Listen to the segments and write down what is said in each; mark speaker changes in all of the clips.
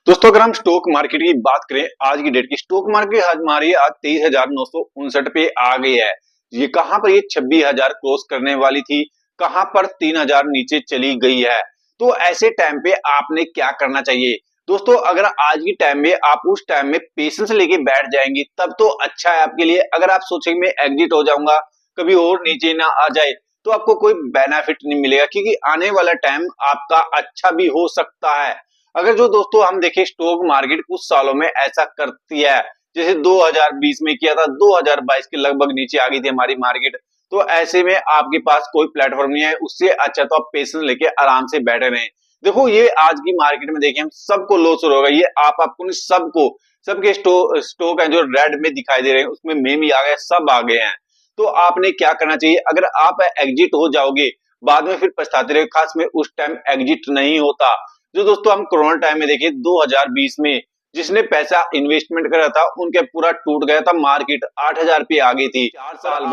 Speaker 1: दोस्तों अगर हम स्टॉक मार्केट की बात करें आज की डेट की स्टॉक मार्केट हमारी आज 23,959 पे आ गई है। ये कहां पर ये 26,000 क्रॉस करने वाली थी, कहां पर 3,000 नीचे चली गई है। तो ऐसे टाइम पे आपने क्या करना चाहिए दोस्तों? अगर आज की टाइम में आप उस टाइम में पेशेंस लेके बैठ जाएंगे तब तो अच्छा है आपके लिए। अगर आप सोचेंगे मैं एग्जिट हो जाऊंगा कभी और नीचे ना आ जाए तो आपको कोई बेनिफिट नहीं मिलेगा, क्योंकि आने वाला टाइम आपका अच्छा भी हो सकता है। अगर जो दोस्तों हम देखें स्टॉक मार्केट कुछ सालों में ऐसा करती है, जैसे 2020 में किया था, 2022 के लगभग नीचे आ गई थी हमारी मार्केट। तो ऐसे में आपके पास कोई प्लेटफॉर्म नहीं है, उससे अच्छा तो आप पेशेंस लेके आराम से बैठे रहें। देखो ये आज की मार्केट में देखें हम सबको लॉस हो रहा है, ये आपको नहीं, सबको। सबके स्टॉक है जो रेड में दिखाई दे रहे हैं, उसमें मेम भी आ गए, सब आ गए हैं। तो आपने क्या करना चाहिए? अगर आप एग्जिट हो जाओगे बाद में फिर पछताते रहे, खास में उस टाइम एग्जिट नहीं होता। जो दोस्तों हम कोरोना टाइम में देखिए 2020 में जिसने पैसा इन्वेस्टमेंट करा था उनके पूरा टूट गया था, मार्केट 8,000 पे आ गई थी। 4 साल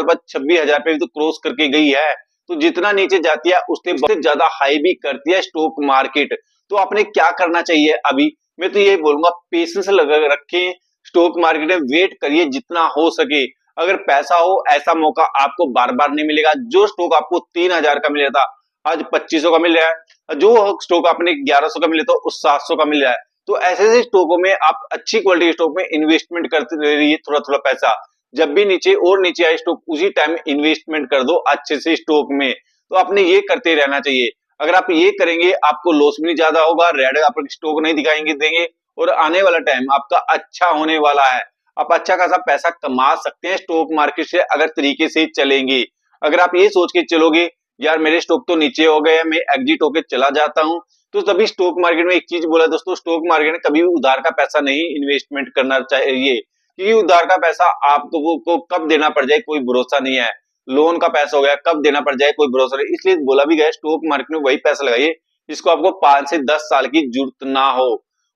Speaker 1: बाद 26,000 पे भी तो क्रॉस करके गई है। तो जितना नीचे जाती है उससे बहुत ज्यादा हाई भी करती है स्टॉक मार्केट। तो आपने क्या करना चाहिए? अभी मैं तो ये बोलूंगा पेशेंस लगा रखें, स्टॉक मार्केट में वेट करिए जितना हो सके। अगर पैसा हो ऐसा मौका आपको बार बार नहीं मिलेगा। जो स्टॉक आपको 3,000 का मिला था आज 2,500 का मिल रहा है, जो स्टॉक आपने 1,100 का मिले तो उस 700 का मिल रहा है। तो ऐसे ऐसे स्टॉकों में आप अच्छी क्वालिटी के स्टॉक में इन्वेस्टमेंट करते रहिए, थोड़ा थोड़ा पैसा। जब भी नीचे और नीचे आए स्टॉक उसी टाइम इन्वेस्टमेंट कर दो अच्छे से स्टॉक में। तो आपने ये करते रहना चाहिए। अगर आप ये करेंगे आपको लॉस भी नहीं ज्यादा होगा, रेड आप स्टॉक नहीं दिखाएंगे देंगे, और आने वाला टाइम आपका अच्छा होने वाला है। आप अच्छा खासा पैसा कमा सकते हैं स्टॉक मार्केट से अगर तरीके से चलेंगे। अगर आप ये सोच के चलोगे यार मेरे स्टॉक तो नीचे हो गए, मैं एग्जिट होके चला जाता हूं, तो तभी स्टॉक मार्केट में एक चीज बोला दोस्तों, स्टॉक मार्केट में कभी भी उधार का पैसा नहीं इन्वेस्टमेंट करना चाहिए, क्योंकि उधार का पैसा आपको को कब देना पड़ जाए कोई भरोसा नहीं है। लोन का पैसा हो गया कब देना पड़ जाए कोई भरोसा नहीं, इसलिए बोला भी गया स्टॉक मार्केट में वही पैसा लगाइए जिसको आपको 5 से 10 साल की जरूरत ना हो।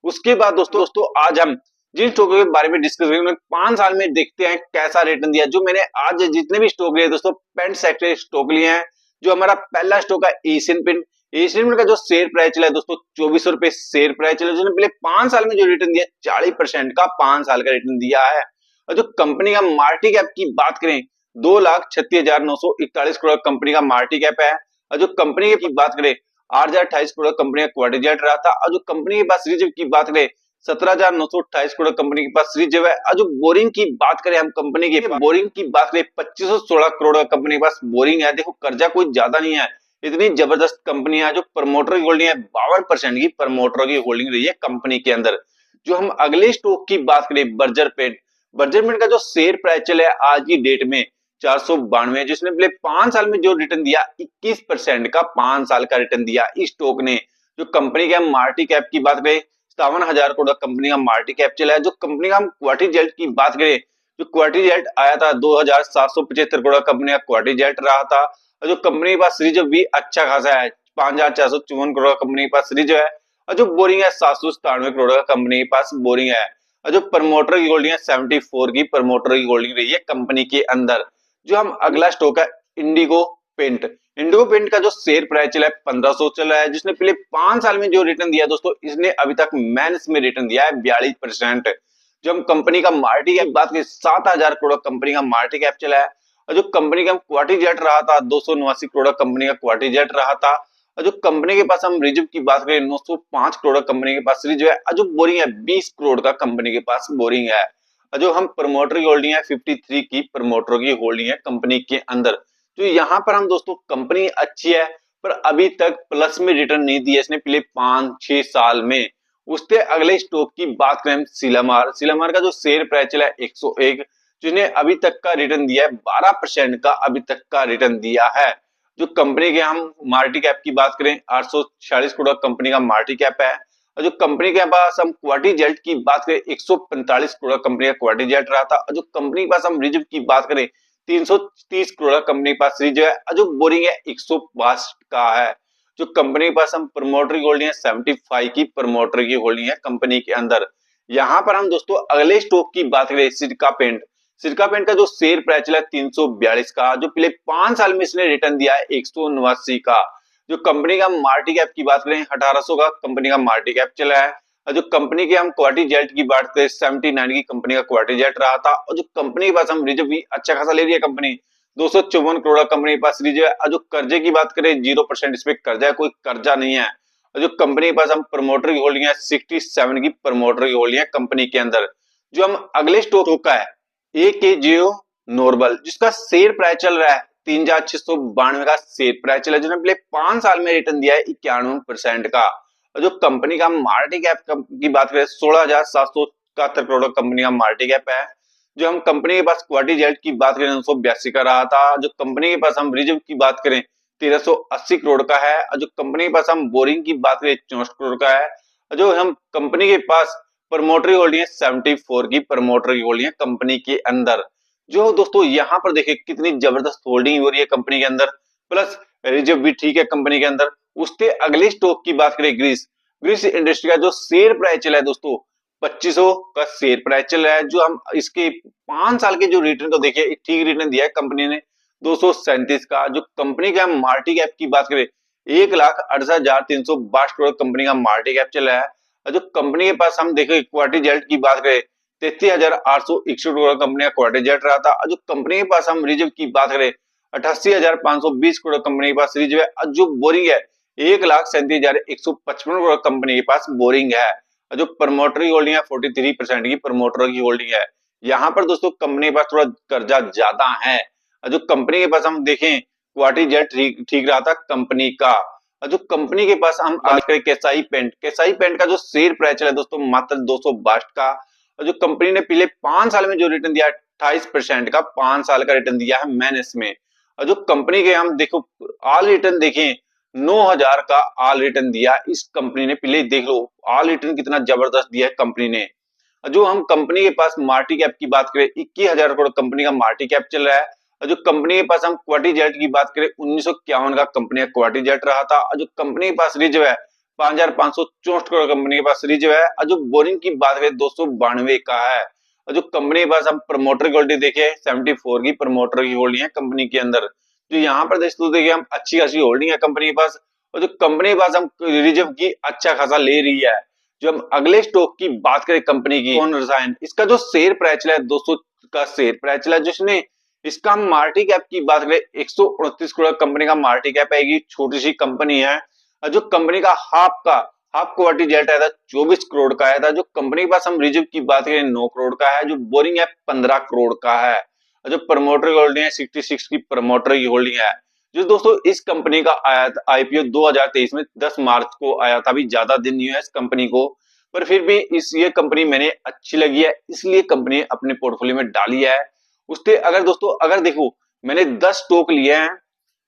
Speaker 1: उसके बाद दोस्तों आज हम जिन स्टॉकों के बारे में डिस्कस करेंगे 5 साल में देखते हैं कैसा रिटर्न दिया। जो मैंने आज जितने भी स्टॉक लिए दोस्तों पेंट सेक्टर स्टॉक लिए हैं। जो हमारा पहला स्टॉक है एशियन पेंट, एशियन पेंट का जो शेयर प्राइस चला है दोस्तों 2400 रुपए शेयर प्राइस चला, जिसने पहले 5 साल में जो रिटर्न दिया 40% का 5 साल का रिटर्न दिया है। और जो कंपनी का मार्केट कैप की बात करें 2,36,941 करोड़ कंपनी का मार्केट कैप है। और जो कंपनी की बात करें 8,028 करोड़ कंपनी का क्वार्टर रिजल्ट रहा था। और जो कंपनी के पास रिजर्व की बात करें 17,928 करोड़ कंपनी के पास रिजर्व है। और जो बोरिंग की बात करें हम कंपनी के बोरिंग की बात करें 2,516 करोड़ कंपनी के पास बोरिंग है। देखो कर्जा कोई ज्यादा नहीं है, इतनी जबरदस्त कंपनी है। जो प्रमोटर की होल्डिंग है 52% की प्रमोटर की होल्डिंग रही है कंपनी के अंदर। जो हम अगले स्टॉक की बात करें बर्जर पेंट, बर्जर पेंट का जो शेयर प्राइस चला है आज की डेट में 492, जिसने पहले 5 साल में जो रिटर्न दिया 21% का 5 साल का रिटर्न दिया इस स्टॉक ने। जो कंपनी के मार्केट कैप की बात करें 57,000 करोड़ कंपनी का मार्केट कैप चला है। जो कंपनी का हम क्वार्टर रिजल्ट की बात करें, जो क्वार्टर रिजल्ट आया था 2,775 करोड़ कंपनी का क्वार्टर रिजल्ट रहा था। और जो कंपनी के पास रिजर्व भी अच्छा खासा है 5,454 करोड़ कंपनी के पास रिजर्व है। और जो बोरिंग है 797 करोड़ का कंपनी के पास बोरिंग है। और जो प्रमोटर की होल्डिंग है 74 की प्रमोटर की होल्डिंग रही है कंपनी के अंदर। जो हम अगला स्टॉक है इंडिगो पेंट, इंडिगो पेंट का जो शेयर प्राइस चला है 1,500 चला है, जिसने पिछले 5 साल में जो रिटर्न दिया दोस्तों इसने अभी तक मैंस में रिटर्न दिया है 42%। जो हम कंपनी का मार्केट कैप बात करें 7,000 करोड़ कंपनी का मार्केट कैप चला है। और जो कंपनी का क्वार्टर रिजल्ट रहा था 289 करोड़ कंपनी का क्वार्टर रिजल्ट रहा था। और जो कंपनी के पास हम रिजर्व की बात करें 905 करोड़ कंपनी के पास रिजर्व है। और जो बोरिंग है 20 करोड़ का कंपनी के पास बोरिंग है। और जो हम प्रमोटर की होल्डिंग है 53 की प्रमोटर की होल्डिंग है कंपनी के अंदर। तो यहाँ पर हम दोस्तों कंपनी अच्छी है पर अभी तक प्लस में रिटर्न नहीं दिया इसने पिछले 5-6 साल में। उसके अगले स्टॉक की बात करें हम सीलामार, सीलामार का जो शेयर प्राइस चला है 101, जिन्हें अभी तक का रिटर्न दिया है 12% का अभी तक का रिटर्न दिया है। जो कंपनी के हम मार्केट कैप की बात करें 846 करोड़ कंपनी का मार्केट कैप है। और जो कंपनी के पास हम क्वार्टर रिजल्ट की बात करें 145 करोड़ कंपनी का क्वार्टर रिजल्ट रहा था। और जो कंपनी के पास हम रिजर्व की बात करें 330 करोड़ कंपनी के पास रिजर्व है। और जो बोरिंग है 162 का है। जो कंपनी के पास हम प्रमोटर की होल्डिंग है 75 की प्रमोटर की होल्डिंग है कंपनी के अंदर। यहाँ पर हम दोस्तों अगले स्टॉक की बात करें सिरका पेंट, सिरका पेंट का जो शेयर प्राइस चला है 342 का, जो पिछले 5 साल में इसने रिटर्न दिया है 189 का। जो कंपनी का मार्केट कैप की बात करें 1800 का कंपनी का मार्केट कैप चला है। और जो कंपनी के हम क्वार्टर रिजल्ट की बात करें 79 की कंपनी का क्वार्टर रिजल्ट रहा था। और जो कंपनी के पास हम रिजर्व भी अच्छा खासा ले रही है कंपनी, 254 करोड़ का कंपनी के पास रिजर्व है। और जो कर्जे की बात करें 0% इस पे कर्जा है, कोई कर्जा नहीं है। और जो कंपनी के पास हम प्रमोटर की होल्डिंग है 67 की प्रमोटर की होल्डिंग है कंपनी के अंदर। जो हम अगले स्टॉक का है AKGO नॉर्मल, जिसका शेयर प्राइस चल रहा है 3692 का शेयर प्राइस चला है, जिन्होंने पिछले 5 साल में रिटर्न दिया है 91% का। और जो कंपनी का मार्केट कैप की बात करें 16,771 करोड़ कंपनी का मार्केट कैप है। जो हम कंपनी के पास क्वार्टर रिजल्ट की बात करें 982 का रहा था। जो कंपनी के पास हम रिजर्व की बात करें 1380 करोड़ का है। और जो कंपनी के पास हम बोरिंग की बात करें 64 करोड़ का है। और जो हम कंपनी के पास प्रमोटरी होल्डिंग है 74 की प्रमोटरी होल्डिंग है कंपनी के अंदर। जो दोस्तों यहाँ पर देखिए कितनी जबरदस्त होल्डिंग हो रही है कंपनी के अंदर, प्लस रिजर्व भी ठीक है कंपनी के अंदर। उसके अगले स्टॉक की बात करें ग्रीस ग्रीस इंडस्ट्री का जो शेयर प्राइस चला है दोस्तों 2500 का शेयर प्राइस चल रहा है। जो हम इसके 5 साल के जो रिटर्न को देखिए ठीक रिटर्न दिया है कंपनी ने 237 का। जो कंपनी का मार्केट कैप की बात करें 1,68,362 करोड़ कंपनी का मार्केट कैप चल रहा है। और जो कंपनी के पास हम देखें क्वार्टर रिजल्ट की बात करें 33,861 करोड़ कंपनी का क्वार्टर रिजल्ट रहा था। और जो कंपनी के पास हम रिजर्व की बात करें 88,520 करोड़ कंपनी के पास रिजर्व है। और जो बोरिंग है 1,37,155 करोड़ कंपनी के पास बोरिंग है। और जो प्रमोटरी होल्डिंग है 43% की प्रमोटर की होल्डिंग है। यहाँ पर दोस्तों कंपनी के पास थोड़ा कर्जा ज्यादा है। और जो कंपनी के पास हम देखें क्वार्टर रिजल्ट ठीक रहा था कंपनी का। और जो कंपनी के पास हम बात करें केसाई पेंट का जो शेयर प्राइस चला दोस्तों मात्र 262 का। और जो कंपनी ने पिछले 5 साल में जो रिटर्न दिया 28% का 5 साल का रिटर्न दिया है मैनेस में। और जो कंपनी के हम देखो ऑल रिटर्न देखें 9,000 का ऑल रिटर्न दिया इस कंपनी ने। पहले देख लो ऑल रिटर्न कितना जबरदस्त दिया है कंपनी ने। जो हम कंपनी के पास मार्केट कैप की बात करें 21,000 करोड़ कंपनी का मार्केट कैप चल रहा है। और जो कंपनी के पास हम क्वार्टर रिजल्ट की बात करें 1951 का कंपनी का क्वार्टर रिजल्ट रहा था। और जो कंपनी के पास रिजर्व है 5,564 करोड़ कंपनी के पास रिजर्व है। और जो बोरिंग की बात करें 292 का है। और जो कंपनी के पास हम प्रमोटर की होल्डिंग देखे 74 की प्रमोटर की होल्डिंग है कंपनी के अंदर। जो यहाँ पर देखिए हम अच्छी खासी होल्डिंग है कंपनी के पास। और जो कंपनी के पास हम रिजर्व की अच्छा खासा ले रही है। जो हम अगले स्टॉक की बात करें कंपनी की कौन रसायन, इसका जो शेयर प्राइस चला है 200 का शेयर प्राइस चला है। जिसने इसका मार्केट कैप की बात करें 129 करोड़ कंपनी का मार्केट कैप है। छोटी सी कंपनी है। और जो कंपनी का हाफ क्वार्टर रिजल्ट आया था 24 करोड़ का आया था। जो कंपनी के पास हम रिजर्व की बात करें 9 करोड़ का है। जो बोरिंग है 15 करोड़ का है। और जो प्रमोटर की होल्डिंग है 66 की प्रमोटर की होल्डिंग है। जो दोस्तों इस कंपनी का आया था IPO 2023 में 10 मार्च को आया था। अभी ज्यादा दिन नहीं हुआ इस कंपनी को, पर फिर भी ये कंपनी मैंने अच्छी लगी है इसलिए कंपनी अपने पोर्टफोलियो में डाली है। उसके अगर देखो मैंने 10 स्टॉक लिए हैं,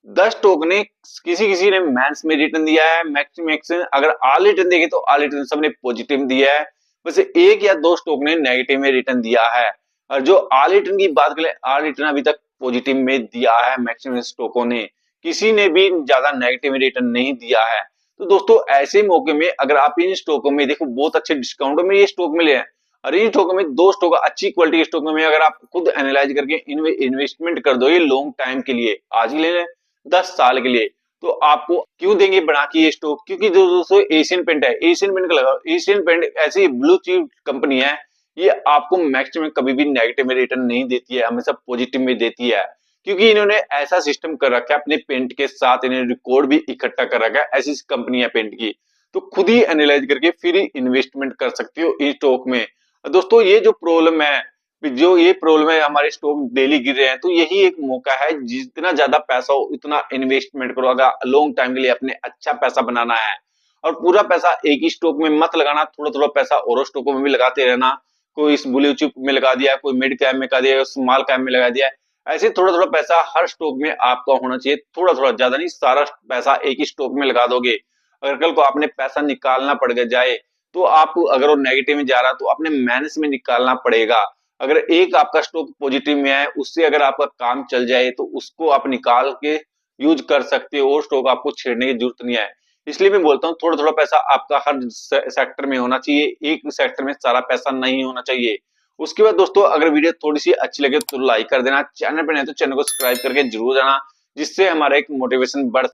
Speaker 1: 10 स्टॉक ने किसी ने मैंस में रिटर्न दिया है मैक्स अगर ऑल रिटर्न देखे तो ऑल रिटर्न सबने पॉजिटिव दिया है। वैसे 1 या 2 स्टॉक ने नेगेटिव में रिटर्न दिया है। और जो ऑल रिटर्न की बात करें ऑल रिटर्न अभी तक पॉजिटिव में दिया है मैक्सिमम स्टॉकों ने, किसी ने भी ज्यादा नेगेटिव में रिटर्न नहीं दिया है। तो दोस्तों ऐसे मौके में अगर आप इन स्टॉकों में देखो बहुत अच्छे डिस्काउंटों में ये स्टॉक मिले हैं। और इन स्टॉकों में 2 स्टॉक अच्छी क्वालिटी के स्टॉकों में अगर आप खुद एनालाइज करके इन्वेस्टमेंट कर दो ये लॉन्ग टाइम के लिए, आज ही लेने 10 साल के लिए, तो आपको क्यों देंगे बना के ये स्टॉक, क्योंकि दोस्तों एशियन पेंट है, एशियन पेंट का लगाओ। एशियन पेंट ऐसी ब्लू चिप कंपनी है, ये आपको मैक्सिमम कभी भी नेगेटिव में रिटर्न नहीं देती है, हमेशा पॉजिटिव में देती है। क्योंकि इन्होंने ऐसा सिस्टम कर रखा है अपने पेंट के साथ, इन्होंने रिकॉर्ड भी इकट्ठा कर रखा है ऐसी कंपनी है पेंट की। तो खुद ही एनालाइज करके फिर इन्वेस्टमेंट कर सकते हो इस स्टॉक में। दोस्तों ये जो प्रॉब्लम है हमारे स्टॉक डेली गिर रहे हैं, तो यही एक मौका है जितना ज्यादा पैसा हो उतना इन्वेस्टमेंट करो। अगर लॉन्ग टाइम के लिए अपने अच्छा पैसा बनाना है और पूरा पैसा एक ही स्टॉक में मत लगाना, थोड़ा थोड़ा पैसा और स्टॉकों में भी लगाते रहना। कोई इस ब्लू चिप में लगा दिया, कोई मिड कैप में लगा दिया, स्मॉल कैप में लगा दिया। ऐसे थोड़ा थोड़ा पैसा हर स्टॉक में आपका होना चाहिए, थोड़ा थोड़ा, ज्यादा नहीं। सारा पैसा एक ही स्टॉक में लगा दोगे, अगर कल को आपने पैसा निकालना पड़ जाए तो आप अगर वो नेगेटिव में जा रहा तो आपने माइनस में निकालना पड़ेगा। अगर एक आपका स्टॉक पॉजिटिव में है उससे अगर आपका काम चल जाए तो उसको आप निकाल के यूज कर सकते हो, और स्टॉक आपको छेड़ने की जरूरत नहीं है। इसलिए मैं बोलता हूँ थोड़ा थोड़ा पैसा आपका हर सेक्टर में होना चाहिए, एक सेक्टर में सारा पैसा नहीं होना चाहिए। उसके बाद दोस्तों अगर वीडियो थोड़ी सी अच्छी लगे तो लाइक कर देना, चैनल पर नहीं तो चैनल को सब्सक्राइब करके जरूर जाना, जिससे हमारा एक मोटिवेशन बढ़